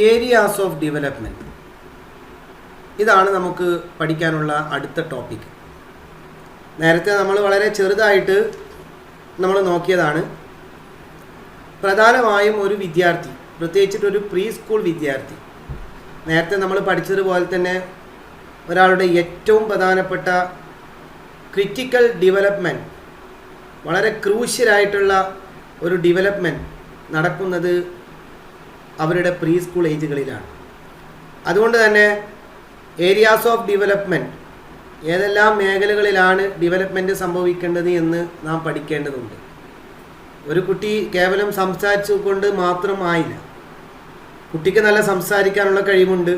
Areas of development, ഇതാണ് നമുക്ക് പഠിക്കാനുള്ള അടുത്ത ടോപ്പിക്. നേരത്തെ നമ്മൾ വളരെ ചെറുതായിട്ട് നമ്മൾ നോക്കിയതാണ്. പ്രധാനമായും ഒരു വിദ്യാർത്ഥി, പ്രത്യേകിച്ചിട്ടൊരു പ്രീ സ്കൂൾ വിദ്യാർത്ഥി, നേരത്തെ നമ്മൾ പഠിച്ചതുപോലെ തന്നെ ഒരാളുടെ ഏറ്റവും പ്രധാനപ്പെട്ട ക്രിറ്റിക്കൽ ഡെവലപ്മെൻറ്റ്, വളരെ ക്രൂഷ്യലായിട്ടുള്ള ഒരു ഡെവലപ്മെൻറ്റ് നടക്കുന്നത് അവരുടെ പ്രീ സ്കൂൾ ഏജുകളിലാണ്. അതുകൊണ്ട് തന്നെ ഏരിയാസ് ഓഫ് ഡെവലപ്മെൻറ്റ്, ഏതെല്ലാം മേഖലകളിലാണ് ഡെവലപ്മെൻറ്റ് സംഭവിക്കേണ്ടത് എന്ന് നാം പഠിക്കേണ്ടതുണ്ട്. ഒരു കുട്ടി കേവലം സംസാരിച്ചു കൊണ്ട് മാത്രം ആയില്ല. കുട്ടിക്ക് നല്ല സംസാരിക്കാനുള്ള കഴിവുണ്ട്,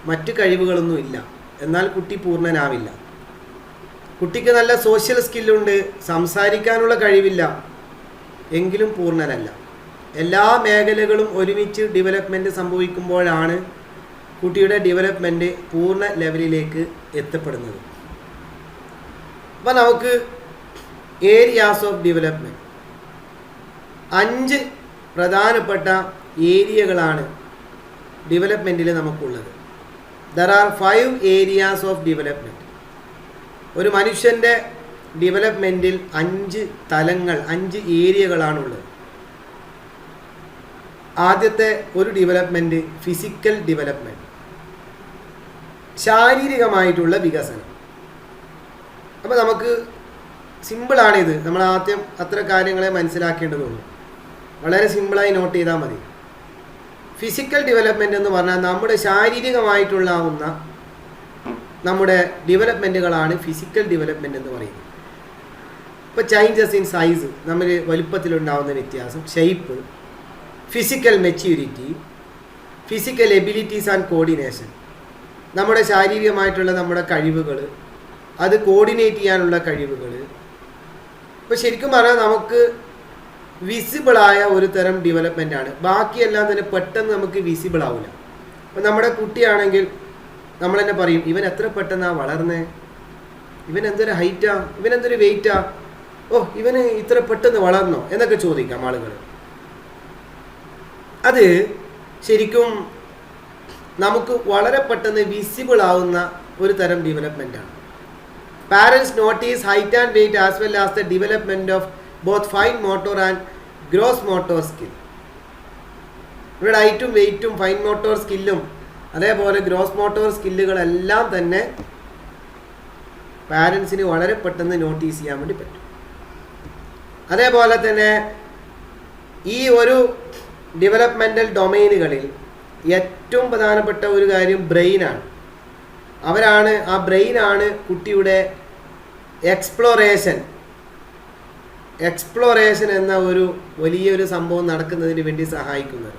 മറ്റ് കഴിവുകളൊന്നും ഇല്ല, എന്നാൽ കുട്ടി പൂർണ്ണനാവില്ല. കുട്ടിക്ക് നല്ല സോഷ്യൽ സ്കില്ലുണ്ട്, സംസാരിക്കാനുള്ള കഴിവില്ല, എങ്കിലും പൂർണ്ണനല്ല. എല്ലാ മേഖലകളും ഒരുമിച്ച് ഡെവലപ്മെൻറ്റ് സംഭവിക്കുമ്പോഴാണ് കുട്ടിയുടെ ഡെവലപ്മെൻറ്റ് പൂർണ്ണ ലെവലിലേക്ക് എത്തപ്പെടുന്നത്. അപ്പോൾ നമുക്ക് ഏരിയാസ് ഓഫ് ഡെവലപ്മെൻറ്റ്, 5 പ്രധാനപ്പെട്ട ഏരിയകളാണ് ഡെവലപ്മെൻറ്റിൽ നമുക്കുള്ളത്. There are 5 areas of development. ഒരു മനുഷ്യൻ്റെ ഡെവലപ്മെൻറ്റിൽ 5 തലങ്ങൾ, 5 ഏരിയകളാണുള്ളത്. ആദ്യത്തെ ഒരു ഡെവലപ്മെൻറ്റ് ഫിസിക്കൽ ഡെവലപ്മെൻറ്റ്, ശാരീരികമായിട്ടുള്ള വികസനം. അപ്പോൾ നമുക്ക് സിമ്പിളാണിത്, നമ്മൾ ആദ്യം അത്ര കാര്യങ്ങളെ മനസ്സിലാക്കേണ്ടതുള്ളൂ. വളരെ സിമ്പിളായി നോട്ട് ചെയ്താൽ മതി. ഫിസിക്കൽ ഡെവലപ്മെൻറ്റ് എന്ന് പറഞ്ഞാൽ നമ്മുടെ ശാരീരികമായിട്ടുള്ളാവുന്ന നമ്മുടെ ഡെവലപ്മെൻറ്റുകളാണ് ഫിസിക്കൽ ഡെവലപ്മെൻറ്റ് എന്ന് പറയുന്നത്. ഇപ്പോൾ ചേഞ്ചസ് ഇൻ സൈസ്, നമ്മൾ വലുപ്പത്തിലുണ്ടാകുന്ന വ്യത്യാസം, shape, physical maturity, physical abilities and coordination, നമ്മുടെ ശാരീരികമായിട്ടുള്ള നമ്മുടെ കഴിവുകൾ, അത് കോർഡിനേറ്റ് ചെയ്യാനുള്ള കഴിവുകൾ. ഇപ്പോൾ ശരിക്കും പറഞ്ഞാൽ നമുക്ക് വിസിബിളായ ഒരു തരം ഡെവലപ്മെൻറ്റാണ്. ബാക്കിയെല്ലാം തന്നെ പെട്ടെന്ന് നമുക്ക് വിസിബിൾ ആവില്ല. ഇപ്പോൾ നമ്മുടെ കുട്ടിയാണെങ്കിൽ നമ്മൾ തന്നെ പറയും, ഇവൻ എത്ര പെട്ടെന്നാണ് വളർന്നേ, ഇവൻ എന്തൊരു ഹൈറ്റാ, ഇവൻ എന്തൊരു വെയിറ്റാ, ഓ ഇവന് ഇത്ര പെട്ടെന്ന് വളർന്നോ എന്നൊക്കെ ചോദിക്കാം ആളുകൾ. അത് ശരിക്കും നമുക്ക് വളരെ പെട്ടെന്ന് വിസിബിൾ ആവുന്ന ഒരു തരം ഡെവലപ്മെൻറ്റാണ്. Parents notice height and weight as well as the development of both fine motor and gross motor skill. ഇവിടെ ഹൈറ്റും വെയിറ്റും ഫൈൻ മോട്ടോർ സ്കില്ലും അതേപോലെ ഗ്രോസ് മോട്ടോർ സ്കില്ലുകളെല്ലാം തന്നെ പാരൻസിന് വളരെ പെട്ടെന്ന് നോട്ടീസ് ചെയ്യാൻ വേണ്ടി പറ്റും. അതേപോലെ തന്നെ ഈ ഒരു ഡെവലപ്മെൻ്റൽ ഡൊമൈനുകളിൽ ഏറ്റവും പ്രധാനപ്പെട്ട ഒരു കാര്യം ബ്രെയിനാണ്. ആ ബ്രെയിനാണ് കുട്ടിയുടെ എക്സ്പ്ലോറേഷൻ എന്ന ഒരു വലിയൊരു സംഭവം നടക്കുന്നതിന് വേണ്ടി സഹായിക്കുന്നത്.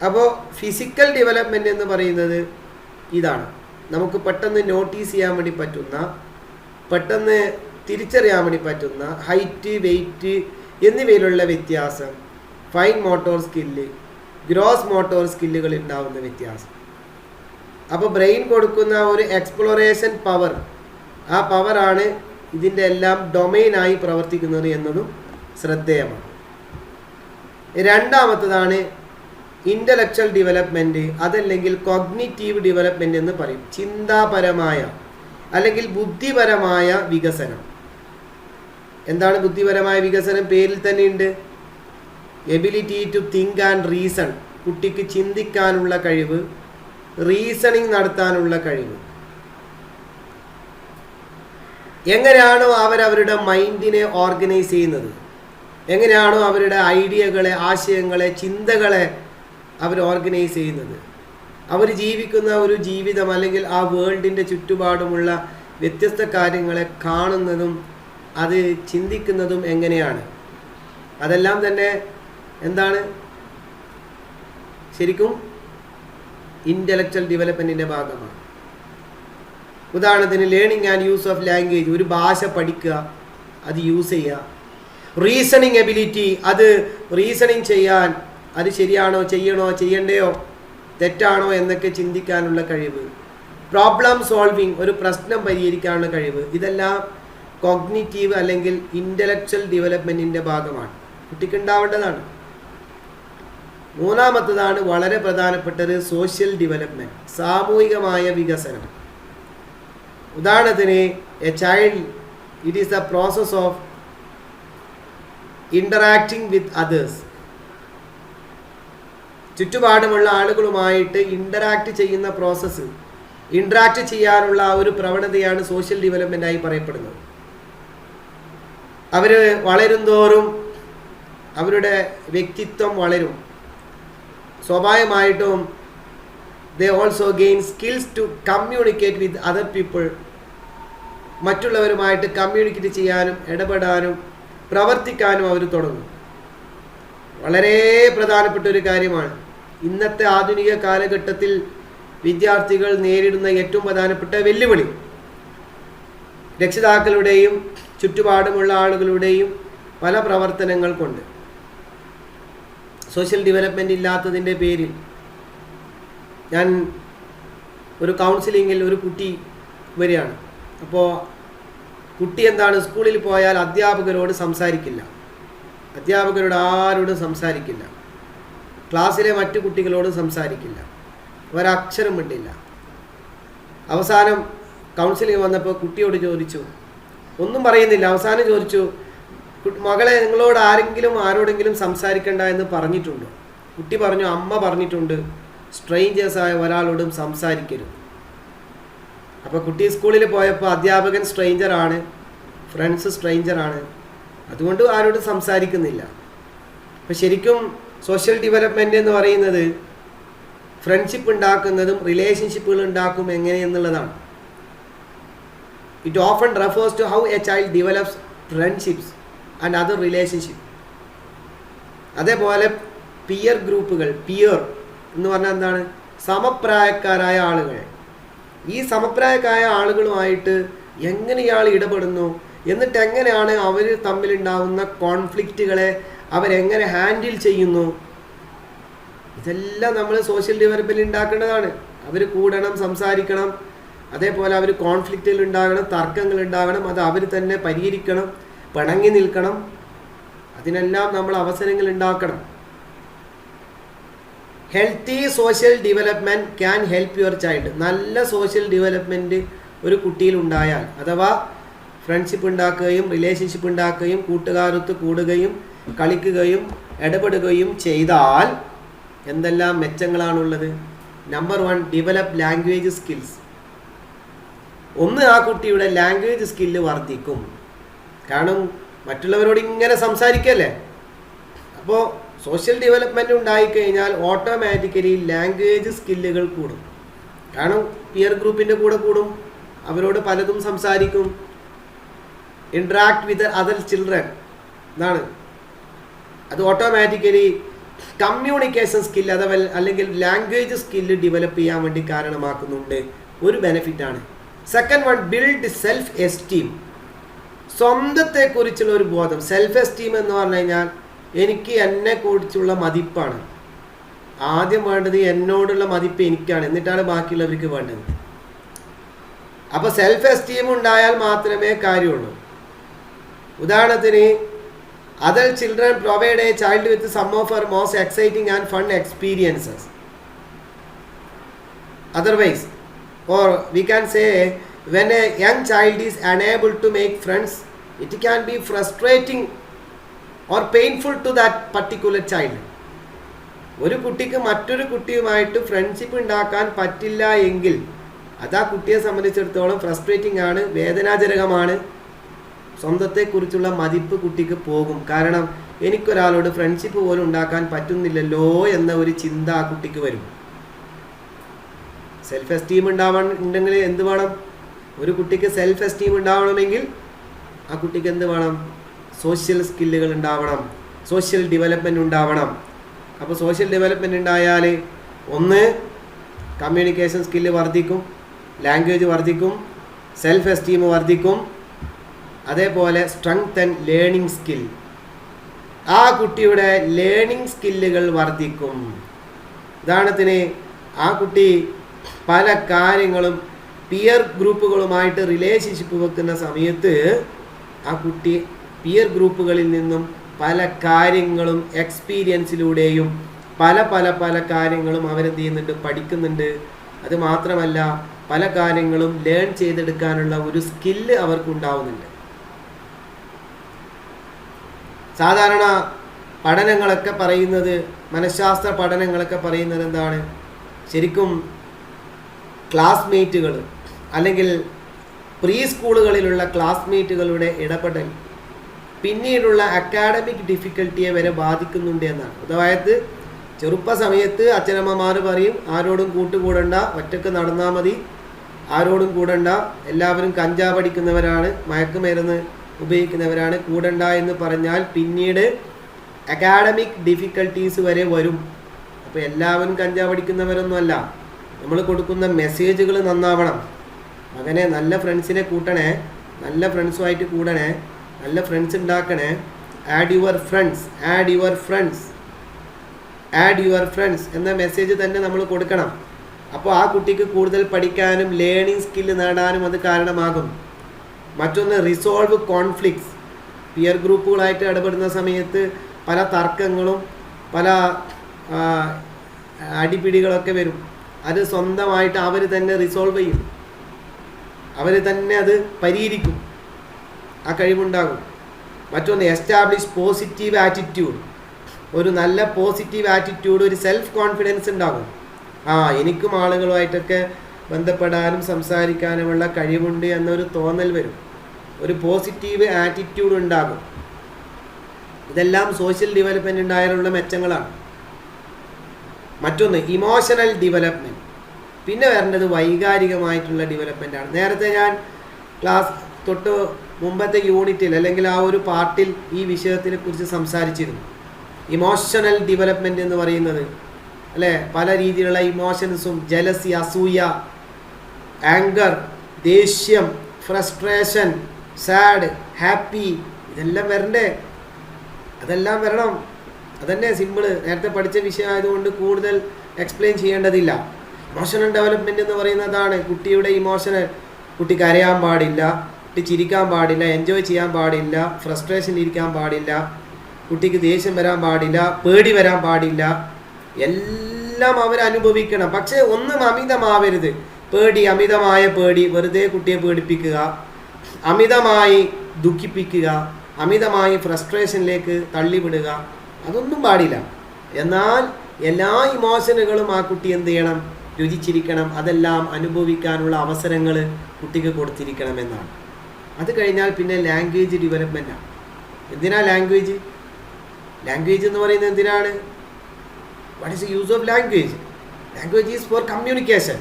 അപ്പോൾ ഫിസിക്കൽ ഡെവലപ്മെൻറ്റ് എന്ന് പറയുന്നത് ഇതാണ്. നമുക്ക് പെട്ടെന്ന് നോട്ടീസ് ചെയ്യാൻ വേണ്ടി പറ്റുന്ന, പെട്ടെന്ന് തിരിച്ചറിയാൻ വേണ്ടി പറ്റുന്ന ഹൈറ്റ്, വെയിറ്റ് എന്നിവയിലുള്ള വ്യത്യാസം, fine motor skill, gross motor സ്കില്ലുകൾ ഉണ്ടാവുന്ന വ്യത്യാസം. അപ്പോൾ ബ്രെയിൻ കൊടുക്കുന്ന ഒരു എക്സ്പ്ലോറേഷൻ പവർ, ആ പവറാണ് ഇതിൻ്റെ എല്ലാം ഡൊമൈനായി പ്രവർത്തിക്കുന്നത് എന്നതും ശ്രദ്ധേയമാണ്. രണ്ടാമത്തതാണ് ഇൻ്റലക്ച്വൽ ഡെവലപ്മെൻറ്റ്, അതല്ലെങ്കിൽ കോഗ്നിറ്റീവ് ഡെവലപ്മെൻറ്റ് എന്ന് പറയും. ചിന്താപരമായ അല്ലെങ്കിൽ ബുദ്ധിപരമായ വികസനം. എന്താണ് ബുദ്ധിപരമായ വികസനം? പേരിൽ തന്നെയുണ്ട്. Ability to think and reason. കുട്ടിക്ക് ചിന്തിക്കാനുള്ള കഴിവ്, റീസണിങ് നടത്താനുള്ള കഴിവ്. എങ്ങനെയാണോ അവരവരുടെ മൈൻഡിനെ ഓർഗനൈസ് ചെയ്യുന്നത്, എങ്ങനെയാണോ അവരുടെ ഐഡിയകളെ, ആശയങ്ങളെ, ചിന്തകളെ അവർ ഓർഗനൈസ് ചെയ്യുന്നത്, അവർ ജീവിക്കുന്ന ഒരു ജീവിതം അല്ലെങ്കിൽ ആ വേൾഡിൻ്റെ ചുറ്റുപാടുമുള്ള വ്യത്യസ്ത കാര്യങ്ങളെ കാണുന്നതും അത് ചിന്തിക്കുന്നതും എങ്ങനെയാണ്, അതെല്ലാം തന്നെ എന്താണ് ശരിക്കും ഇൻ്റലക്ച്വൽ ഡെവലപ്മെൻറ്റിൻ്റെ ഭാഗമാണ്. ഉദാഹരണത്തിന് learning and use of language, ഒരു ഭാഷ പഠിക്കുക, അത് യൂസ് ചെയ്യുക. റീസണിങ് എബിലിറ്റി, അത് റീസണിങ് ചെയ്യാൻ, അത് ശരിയാണോ, ചെയ്യണോ, ചെയ്യണ്ടയോ, തെറ്റാണോ എന്നൊക്കെ ചിന്തിക്കാനുള്ള കഴിവ്. പ്രോബ്ലം സോൾവിങ്, ഒരു പ്രശ്നം പരിഹരിക്കാനുള്ള കഴിവ്. ഇതെല്ലാം കോഗ്നിറ്റീവ് അല്ലെങ്കിൽ ഇൻ്റലക്ച്വൽ ഡെവലപ്മെൻറ്റിൻ്റെ ഭാഗമാണ്, കുട്ടിക്ക് ഉണ്ടാവേണ്ടതാണ്. മൂന്നാമത്തതാണ് വളരെ പ്രധാനപ്പെട്ടത് സോഷ്യൽ ഡെവലപ്മെൻറ്റ്, സാമൂഹികമായ വികസനം. ഉദാഹരണത്തിന് A child it is the process of ഇൻ്ററാക്ടിങ് with others. ചുറ്റുപാടുമുള്ള ആളുകളുമായിട്ട് ഇൻ്ററാക്ട് ചെയ്യുന്ന പ്രോസസ്സ്, ഇൻ്ററാക്ട് ചെയ്യാനുള്ള ഒരു പ്രവണതയാണ് സോഷ്യൽ ഡെവലപ്മെൻ്റായി പറയപ്പെടുന്നത്. അവർ വളരുംതോറും അവരുടെ വ്യക്തിത്വം വളരും. സ്വാഭാവികമായിട്ടും they also gain skills to communicate with other people. മറ്റുള്ളവരുമായിട്ട് കമ്മ്യൂണിക്കേറ്റ് ചെയ്യാനും ഇടപെടാനും പ്രവർത്തിക്കാനും അവർ തുടങ്ങും. വളരെ പ്രധാനപ്പെട്ട ഒരു കാര്യമാണ്. ഇന്നത്തെ ആധുനിക കാലഘട്ടത്തിൽ വിദ്യാർത്ഥികൾ നേരിടുന്ന ഏറ്റവും പ്രധാനപ്പെട്ട വെല്ലുവിളി രക്ഷിതാക്കളുടെയും ചുറ്റുപാടുമുള്ള ആളുകളുടെയും പല പ്രവർത്തനങ്ങൾ കൊണ്ട് സോഷ്യൽ ഡെവലപ്മെൻറ്റ് ഇല്ലാത്തതിൻ്റെ പേരിൽ ഞാൻ ഒരു കൗൺസിലിങ്ങിൽ ഒരു കുട്ടി വരികയാണ്. അപ്പോൾ കുട്ടി എന്താണ്, സ്കൂളിൽ പോയാൽ അധ്യാപകരോട് സംസാരിക്കില്ല, അധ്യാപകരോട് ആരോടും സംസാരിക്കില്ല, ക്ലാസ്സിലെ മറ്റു കുട്ടികളോട് സംസാരിക്കില്ല, ഒരക്ഷരം മിണ്ടില്ല. അവസാനം കൗൺസിലിംഗ് വന്നപ്പോൾ കുട്ടിയോട് ചോദിച്ചു, ഒന്നും പറയുന്നില്ല. അവസാനം ചോദിച്ചു, മകളെ നിങ്ങളോട് ആരോടെങ്കിലും സംസാരിക്കണ്ട എന്ന് പറഞ്ഞിട്ടുണ്ടോ? കുട്ടി പറഞ്ഞു, അമ്മ പറഞ്ഞിട്ടുണ്ട് സ്ട്രേഞ്ചേഴ്സായ ഒരാളോടും സംസാരിക്കരുത്. അപ്പോൾ കുട്ടി സ്കൂളിൽ പോയപ്പോൾ അധ്യാപകൻ സ്ട്രേഞ്ചറാണ്, ഫ്രണ്ട്സ് സ്ട്രേഞ്ചറാണ്, അതുകൊണ്ട് ആരോടും സംസാരിക്കുന്നില്ല. അപ്പോൾ ശരിക്കും സോഷ്യൽ ഡെവലപ്മെൻറ്റ് എന്ന് പറയുന്നത് ഫ്രണ്ട്ഷിപ്പ് ഉണ്ടാക്കുന്നതും റിലേഷൻഷിപ്പുകൾ ഉണ്ടാക്കും എങ്ങനെയെന്നുള്ളതാണ്. It often refers to how a child develops friendships and other relationship. അതേപോലെ പിയർ ഗ്രൂപ്പുകൾ, പിയർ എന്ന് പറഞ്ഞാൽ എന്താണ്, സമപ്രായക്കാരായ ആളുകൾ. ഈ സമപ്രായക്കാരായ ആളുകളുമായിട്ട് എങ്ങനെ ഇയാൾ ഇടപെടുന്നു, എന്നിട്ട് എങ്ങനെയാണ് അവർ തമ്മിലുണ്ടാവുന്ന കോൺഫ്ലിക്റ്റുകളെ അവരെങ്ങനെ ഹാൻഡിൽ ചെയ്യുന്നു, ഇതെല്ലാം നമ്മൾ സോഷ്യൽ ഡെവലപ്മെൻറ്റ് ഉണ്ടാക്കേണ്ടതാണ്. അവർ കൂടണം, സംസാരിക്കണം, അതേപോലെ അവർ കോൺഫ്ലിക്റ്റുകൾ ഉണ്ടാകണം, തർക്കങ്ങൾ ഉണ്ടാകണം, അത് അവർ തന്നെ പരിഹരിക്കണം, പിണങ്ങി നിൽക്കണം. അതിനെല്ലാം നമ്മൾ അവസരങ്ങൾ ഉണ്ടാക്കണം. Healthy social development can help your child. നല്ല സോഷ്യൽ ഡെവലപ്മെൻറ്റ് ഒരു കുട്ടിയിൽ ഉണ്ടായാൽ, അഥവാ ഫ്രണ്ട്ഷിപ്പ് ഉണ്ടാക്കുകയും റിലേഷൻഷിപ്പ് ഉണ്ടാക്കുകയും കൂട്ടുകാരൊത്ത് കൂടുകയും കളിക്കുകയും ഇടപെടുകയും ചെയ്താൽ എന്തെല്ലാം മെച്ചങ്ങളാണുള്ളത്. Number 1, develop language skills. ഒന്ന്, ആ കുട്ടിയുടെ ലാംഗ്വേജ് സ്കില്ല് വർദ്ധിക്കും. കാരണം മറ്റുള്ളവരോട് ഇങ്ങനെ സംസാരിക്കല്ലേ. അപ്പോൾ സോഷ്യൽ ഡെവലപ്മെൻറ്റ് ഉണ്ടായിക്കഴിഞ്ഞാൽ ഓട്ടോമാറ്റിക്കലി ലാംഗ്വേജ് സ്കില്ലുകൾ കൂടും. കാരണം പിയർ ഗ്രൂപ്പിൻ്റെ കൂടെ കൂടും, അവരോട് പലതും സംസാരിക്കും, ഇൻട്രാക്ട് വിത്ത് അതർ ചിൽഡ്രൻ. ഇതാണ് അത് ഓട്ടോമാറ്റിക്കലി കമ്മ്യൂണിക്കേഷൻ സ്കില്ല് അഥവാ അല്ലെങ്കിൽ ലാംഗ്വേജ് സ്കില്ല് ഡെവലപ്പ് ചെയ്യാൻ വേണ്ടി കാരണമാക്കുന്നുണ്ട്. ഒരു ബെനിഫിറ്റാണ്. Second 1, build self esteem. സ്വന്തത്തെക്കുറിച്ചുള്ള ഒരു ബോധം. സെൽഫ് എസ്റ്റീം എന്ന് പറഞ്ഞു കഴിഞ്ഞാൽ എനിക്ക് എന്നെക്കുറിച്ചുള്ള മതിപ്പാണ്. ആദ്യം വേണ്ടത് എന്നോടുള്ള മതിപ്പ് എനിക്കാണ്, എന്നിട്ടാണ് ബാക്കിയുള്ളവർക്ക് വേണ്ടത്. അപ്പോൾ സെൽഫ് എസ്റ്റീം ഉണ്ടായാൽ മാത്രമേ കാര്യമുള്ളൂ. ഉദാഹരണത്തിന്, other children provide a child with some of her most exciting and fun experiences. Otherwise, or we can say, when a young child is unable to make friends, it can be frustrating or painful to that particular child. ഒരു കുട്ടിക്ക് മറ്റൊരു കുട്ടിയുമായിട്ട് friendship ഉണ്ടാക്കാൻ പറ്റില്ല എങ്കിൽ അത് ആ കുട്ടിയെ സംബന്ധിച്ചിടത്തോളം ഫ്രസ്ട്രേറ്റിംഗ് ആണ്, വേദനാജനകമാണ്. സ്വന്തത്തെക്കുറിച്ചുള്ള മതിപ്പ് കുട്ടിക്ക് പോകും. കാരണം എനിക്കൊരാളോട് ഫ്രണ്ട്ഷിപ്പ് പോലും ഉണ്ടാക്കാൻ പറ്റുന്നില്ലല്ലോ എന്ന ഒരു ചിന്ത ആ കുട്ടിക്ക് വരും. സെൽഫ് എസ്റ്റീം ഉണ്ടെങ്കിൽ എന്ത് വേണം? ഒരു കുട്ടിക്ക് സെൽഫ് എസ്റ്റീം ഉണ്ടാവണമെങ്കിൽ ആ കുട്ടിക്ക് എന്ത് വേണം? സോഷ്യൽ സ്കില്ലുകൾ ഉണ്ടാവണം, സോഷ്യൽ ഡെവലപ്മെൻറ്റ് ഉണ്ടാവണം. അപ്പോൾ സോഷ്യൽ ഡെവലപ്മെൻറ്റ് ഉണ്ടായാൽ ഒന്ന്, കമ്മ്യൂണിക്കേഷൻ സ്കില്ല് വർദ്ധിക്കും, ലാംഗ്വേജ് വർദ്ധിക്കും, സെൽഫ് എസ്റ്റീം വർദ്ധിക്കും. അതേപോലെ സ്ട്രെങ്തൻ ലേണിംഗ് സ്കിൽ. ആ കുട്ടിയുടെ ലേണിംഗ് സ്കില്ലുകൾ വർദ്ധിക്കും. ഉദാഹരണത്തിന്, ആ കുട്ടി പല കാര്യങ്ങളും പിയർ ഗ്രൂപ്പുകളുമായിട്ട് റിലേഷൻഷിപ്പ് വെക്കുന്ന സമയത്ത് ആ കുട്ടി പിയർ ഗ്രൂപ്പുകളിൽ നിന്നും പല കാര്യങ്ങളും എക്സ്പീരിയൻസിലൂടെയും പല പല പല കാര്യങ്ങളും അവരെന്ത് ചെയ്യുന്നുണ്ട്, പഠിക്കുന്നുണ്ട്. അത് മാത്രമല്ല പല കാര്യങ്ങളും ലേൺ ചെയ്തെടുക്കാനുള്ള ഒരു സ്കില്ല് അവർക്കുണ്ടാവുന്നുണ്ട്. സാധാരണ പഠനങ്ങളൊക്കെ പറയുന്നത്, മനഃശാസ്ത്ര പഠനങ്ങളൊക്കെ പറയുന്നത് എന്താണ്, ശരിക്കും ക്ലാസ്മേറ്റുകൾ അല്ലെങ്കിൽ പ്രീ സ്കൂളുകളിലുള്ള ക്ലാസ്മേറ്റുകളുടെ ഇടപെടൽ പിന്നീടുള്ള അക്കാഡമിക് ഡിഫിക്കൽട്ടിയെ വരെ ബാധിക്കുന്നുണ്ട് എന്നാണ്. അതായത് ചെറുപ്പ സമയത്ത് അച്ഛനമ്മമാർ പറയും ആരോടും കൂട്ടുകൂടണ്ട, ഒറ്റക്ക് നടന്നാൽ മതി, ആരോടും കൂടണ്ട, എല്ലാവരും കഞ്ചാവ് അടിക്കുന്നവരാണ്, മയക്കുമരുന്ന് ഉപയോഗിക്കുന്നവരാണ്, കൂടണ്ട എന്ന് പറഞ്ഞാൽ പിന്നീട് അക്കാഡമിക് ഡിഫിക്കൽട്ടീസ് വരെ വരും. അപ്പോൾ എല്ലാവരും കഞ്ചാവ് അടിക്കുന്നവരൊന്നുമല്ല. നമ്മൾ കൊടുക്കുന്ന മെസ്സേജുകൾ നന്നാവണം. മകനെ നല്ല ഫ്രണ്ട്സിനെ കൂട്ടണേ, നല്ല ഫ്രണ്ട്സുമായിട്ട് കൂടണേ, നല്ല ഫ്രണ്ട്സ് ഉണ്ടാക്കണേ, add your friends, add your friends, add your friends എന്ന മെസ്സേജ് തന്നെ നമ്മൾ കൊടുക്കണം. അപ്പോൾ ആ കുട്ടിക്ക് കൂടുതൽ പഠിക്കാനും ലേണിംഗ് സ്കില്ല് നേടാനും അത് കാരണമാകും. മറ്റൊന്ന് റിസോൾവ് കോൺഫ്ലിക്ട്സ്. പിയർ ഗ്രൂപ്പുകളായിട്ട് ഇടപെടുന്ന സമയത്ത് പല തർക്കങ്ങളും പല അടിപിടികളൊക്കെ വരും. അത് സ്വന്തമായിട്ട് അവർ തന്നെ റിസോൾവ് ചെയ്യും, അവർ തന്നെ അത് പരിഹരിക്കും, ആ കഴിവുണ്ടാകും. മറ്റൊന്ന് എസ്റ്റാബ്ലിഷ് പോസിറ്റീവ് ആറ്റിറ്റ്യൂഡ്. ഒരു നല്ല പോസിറ്റീവ് ആറ്റിറ്റ്യൂഡ്, ഒരു സെൽഫ് കോൺഫിഡൻസ് ഉണ്ടാകും. എനിക്കും ആളുകളുമായിട്ടൊക്കെ ബന്ധപ്പെടാനും സംസാരിക്കാനുമുള്ള കഴിവുണ്ട് എന്നൊരു തോന്നൽ വരും, ഒരു പോസിറ്റീവ് ആറ്റിറ്റ്യൂഡ് ഉണ്ടാകും. ഇതെല്ലാം സോഷ്യൽ ഡെവലപ്മെൻറ്റ് ഉണ്ടായാലുള്ള മെച്ചങ്ങളാണ്. മറ്റൊന്ന് ഇമോഷണൽ ഡെവലപ്മെൻറ്റ്. പിന്നെ വരേണ്ടത് വൈകാരികമായിട്ടുള്ള ഡെവലപ്മെൻ്റ് ആണ്. നേരത്തെ ഞാൻ ക്ലാസ് തൊട്ട് മുമ്പത്തെ യൂണിറ്റിൽ അല്ലെങ്കിൽ ആ ഒരു പാർട്ടിൽ ഈ വിഷയത്തിനെ കുറിച്ച് സംസാരിച്ചിരുന്നു. ഇമോഷണൽ ഡെവലപ്മെൻറ്റ് എന്ന് പറയുന്നത് അല്ലേ, പല രീതിയിലുള്ള ഇമോഷൻസും, ജലസി, അസൂയ, ആങ്കർ, ദേഷ്യം, ഫ്രസ്ട്രേഷൻ, സാഡ്, ഹാപ്പി, ഇതെല്ലാം വരണ്ടേ? അതെല്ലാം വരണം. അതന്നെ സിമ്പിള്, നേരത്തെ പഠിച്ച വിഷയമായതുകൊണ്ട് കൂടുതൽ എക്സ്പ്ലെയിൻ ചെയ്യേണ്ടതില്ല. ഇമോഷണൽ ഡെവലപ്മെൻറ്റ് എന്ന് പറയുന്നതാണ് കുട്ടിയുടെ ഇമോഷണൽ. കുട്ടി കരയാൻ പാടില്ല, കുട്ടി ചിരിക്കാൻ പാടില്ല, എൻജോയ് ചെയ്യാൻ പാടില്ല, ഫ്രസ്ട്രേഷൻ ഇരിക്കാൻ പാടില്ല, കുട്ടിക്ക് ദേഷ്യം വരാൻ പാടില്ല, പേടി വരാൻ പാടില്ല, എല്ലാം അവർ അനുഭവിക്കണം. പക്ഷേ ഒന്നും അമിതമാവരുത്. പേടി, അമിതമായ പേടി വെറുതെ കുട്ടിയെ പേടിപ്പിക്കുക, അമിതമായി ദുഃഖിപ്പിക്കുക, അമിതമായി ഫ്രസ്ട്രേഷനിലേക്ക് തള്ളിവിടുക, അതൊന്നും പാടില്ല. എന്നാൽ എല്ലാ ഇമോഷനുകളും ആ കുട്ടി എന്ത് ചെയ്യണം, രുചിച്ചിരിക്കണം. അതെല്ലാം അനുഭവിക്കാനുള്ള അവസരങ്ങൾ കുട്ടിക്ക് കൊടുത്തിരിക്കണം എന്നാണ്. അത് കഴിഞ്ഞാൽ പിന്നെ ലാംഗ്വേജ് ഡെവലപ്മെൻറ്റാണ്. എന്തിനാ ലാംഗ്വേജ്? ലാംഗ്വേജ് എന്ന് പറയുന്നത് എന്തിനാണ്? What is the use of language? Language is four communication.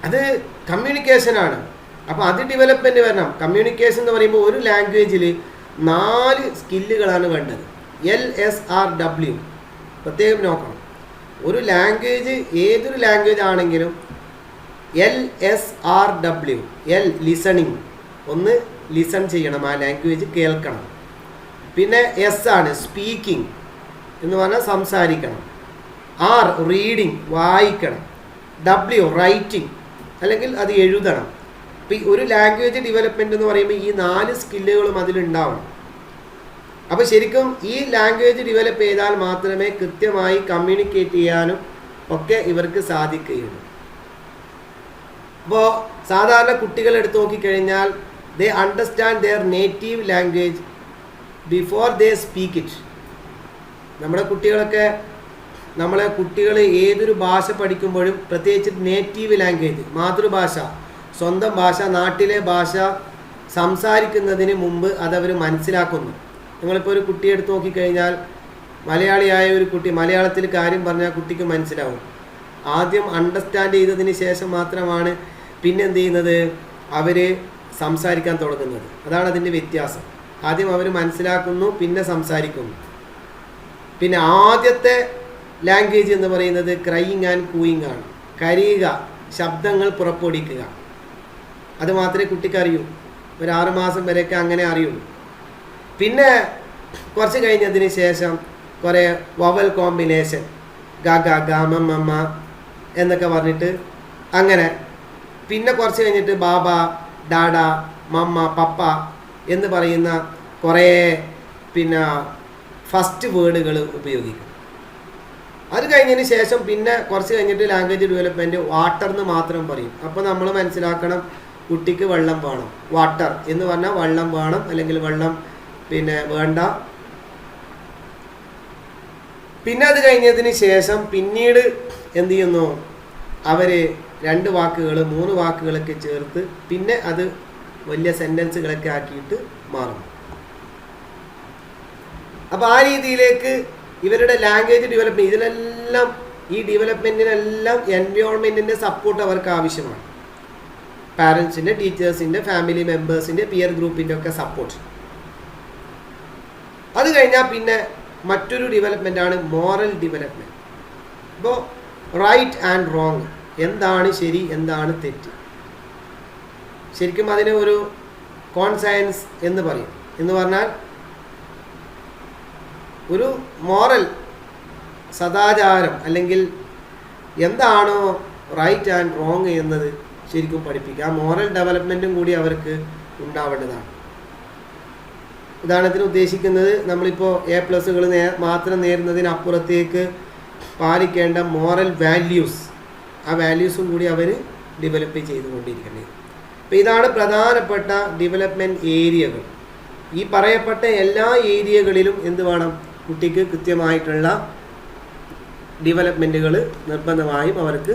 അത് കമ്മ്യൂണിക്കേഷനാണ്. അപ്പോൾ അത് ഡെവലപ്മെൻറ്റ് വരണം. കമ്മ്യൂണിക്കേഷൻ എന്ന് പറയുമ്പോൾ ഒരു ലാംഗ്വേജിൽ 4 സ്കില്ലുകളാണ് വേണ്ടത്. LSRW പ്രത്യേകം നോക്കണം. ഒരു ലാംഗ്വേജ്, ഏതൊരു ലാംഗ്വേജ് ആണെങ്കിലും LSRW, ലിസണിങ്, ഒന്ന് ലിസൺ ചെയ്യണം, ആ ലാംഗ്വേജ് കേൾക്കണം. പിന്നെ S ആണ് സ്പീക്കിംഗ് എന്ന് പറഞ്ഞാൽ സംസാരിക്കണം. R റീഡിങ്, വായിക്കണം. W റൈറ്റിംഗ്, അല്ലെങ്കിൽ അത് എഴുതണം. അപ്പോൾ ഒരു ലാംഗ്വേജ് ഡെവലപ്മെൻറ്റ് എന്ന് പറയുമ്പോൾ ഈ 4 സ്കില്ലുകളും അതിലുണ്ടാവണം. അപ്പോൾ ശരിക്കും ഈ ലാംഗ്വേജ് ഡെവലപ്പ് ചെയ്താൽ മാത്രമേ കൃത്യമായി കമ്മ്യൂണിക്കേറ്റ് ചെയ്യാനും ഒക്കെ ഇവർക്ക് സാധിക്കുകയുള്ളൂ. അപ്പോൾ സാധാരണ കുട്ടികൾ എടുത്ത് നോക്കിക്കഴിഞ്ഞാൽ ദേ understand there native language before they speak it. നമ്മളെ കുട്ടികൾ ഏതൊരു ഭാഷ പഠിക്കുമ്പോഴും പ്രത്യേകിച്ച് നേറ്റീവ് ലാംഗ്വേജ്, മാതൃഭാഷ, സ്വന്തം ഭാഷ, നാട്ടിലെ ഭാഷ സംസാരിക്കുന്നതിന് മുമ്പ് അതവർ മനസ്സിലാക്കുന്നു. നിങ്ങളിപ്പോൾ ഒരു കുട്ടിയെ എടുത്ത് നോക്കിക്കഴിഞ്ഞാൽ മലയാളിയായ ഒരു കുട്ടി മലയാളത്തിൽ കാര്യം പറഞ്ഞാൽ കുട്ടിക്ക് മനസ്സിലാവും. ആദ്യം അണ്ടർസ്റ്റാൻഡ് ചെയ്തതിന് ശേഷം മാത്രമാണ് പിന്നെ എന്ത് ചെയ്യുന്നത്, അവർ സംസാരിക്കാൻ തുടങ്ങുന്നത്. അതാണ് അതിൻ്റെ വ്യത്യാസം. ആദ്യം അവർ മനസ്സിലാക്കുന്നു, പിന്നെ സംസാരിക്കുന്നു. പിന്നെ ആദ്യത്തെ ലാംഗ്വേജ് എന്ന് പറയുന്നത് ക്രൈയിങ് ആൻഡ് കൂയിങ് ആണ്. കരയുക, ശബ്ദങ്ങൾ പുറപ്പെടുവിക്കുക. അത് മാത്രമേ കുട്ടിക്ക് അറിയൂ. ഒരു 6 മാസം വരെയൊക്കെ അങ്ങനെ അറിയുള്ളൂ. പിന്നെ കുറച്ച് കഴിഞ്ഞതിന് ശേഷം കുറേ വവൽ കോമ്പിനേഷൻ, ഗ ഗ ഗ മ മ മ എന്നൊക്കെ പറഞ്ഞിട്ട് അങ്ങനെ. പിന്നെ കുറച്ച് കഴിഞ്ഞിട്ട് ബാബ, ഡാഡ, മമ്മ, പപ്പ എന്ന് പറയുന്ന കുറേ പിന്നെ ഫസ്റ്റ് വേർഡുകൾ ഉപയോഗിക്കും. അത് കഴിഞ്ഞതിന് ശേഷം പിന്നെ കുറച്ച് കഴിഞ്ഞിട്ട് ലാംഗ്വേജ് ഡെവലപ്മെൻറ്റ് വാട്ടർ എന്ന് മാത്രം പറയും. അപ്പോൾ നമ്മൾ മനസ്സിലാക്കണം കുട്ടിക്ക് വെള്ളം വേണം. വാട്ടർ എന്ന് പറഞ്ഞാൽ വെള്ളം വേണം, അല്ലെങ്കിൽ വെള്ളം പിന്നെ വേണ്ട. പിന്നെ അത് കഴിഞ്ഞതിന് ശേഷം പിന്നീട് എന്ത് ചെയ്യുന്നു, അവർ 2 വാക്കുകൾ 3 വാക്കുകളൊക്കെ ചേർത്ത് പിന്നെ അത് വലിയ സെൻറ്റൻസുകളൊക്കെ ആക്കിയിട്ട് മാറും. അപ്പോൾ ആ രീതിയിലേക്ക് ഇവരുടെ ലാംഗ്വേജ് ഡെവലപ്മെൻറ്റ്, ഇതിലെല്ലാം ഈ ഡെവലപ്മെൻറ്റിനെല്ലാം എൻവയോൺമെൻറ്റിൻ്റെ സപ്പോർട്ട് അവർക്ക് ആവശ്യമാണ്. പാരൻസിൻ്റെ, ടീച്ചേഴ്സിൻ്റെ, ഫാമിലി മെമ്പേഴ്സിൻ്റെ, പിയർ ഗ്രൂപ്പിൻ്റെ ഒക്കെ സപ്പോർട്ട്. അത് കഴിഞ്ഞാൽ പിന്നെ മറ്റൊരു ഡെവലപ്മെൻറ്റാണ് മോറൽ ഡെവലപ്മെൻറ്റ്. ഇപ്പോൾ റൈറ്റ് ആൻഡ് റോങ്, എന്താണ് ശരി എന്താണ് തെറ്റ്, ശരിക്കും അതിന് ഒരു കോൺസയൻസ് എന്ന് പറയും. എന്ന് പറഞ്ഞാൽ ഒരു മോറൽ സദാചാരം, അല്ലെങ്കിൽ എന്താണോ റൈറ്റ് ആൻഡ് റോങ് എന്നത് ശരിക്കും പഠിപ്പിക്കുക. ആ മോറൽ ഡെവലപ്മെൻറ്റും കൂടി അവർക്ക് ഉണ്ടാവേണ്ടതാണ്. ഉദാഹരണത്തിന് ഉദ്ദേശിക്കുന്നത്, നമ്മളിപ്പോൾ A+കൾ മാത്രം നേരുന്നതിനപ്പുറത്തേക്ക് പാലിക്കേണ്ട മോറൽ വാല്യൂസ്, ആ വാല്യൂസും കൂടി അവർ ഡെവലപ്പ് ചെയ്തുകൊണ്ടിരിക്കേണ്ടത്. അപ്പോൾ ഇതാണ് പ്രധാനപ്പെട്ട ഡെവലപ്മെൻറ്റ് ഏരിയകൾ. ഈ പറയപ്പെട്ട എല്ലാ ഏരിയകളിലും എന്ത് വേണം, കുട്ടിക്ക് കൃത്യമായിട്ടുള്ള ഡെവലപ്മെൻറ്റുകൾ നിർബന്ധമായും അവർക്ക്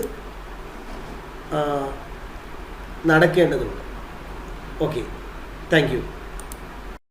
നടക്കേണ്ടതുണ്ട്. Okay, thank you.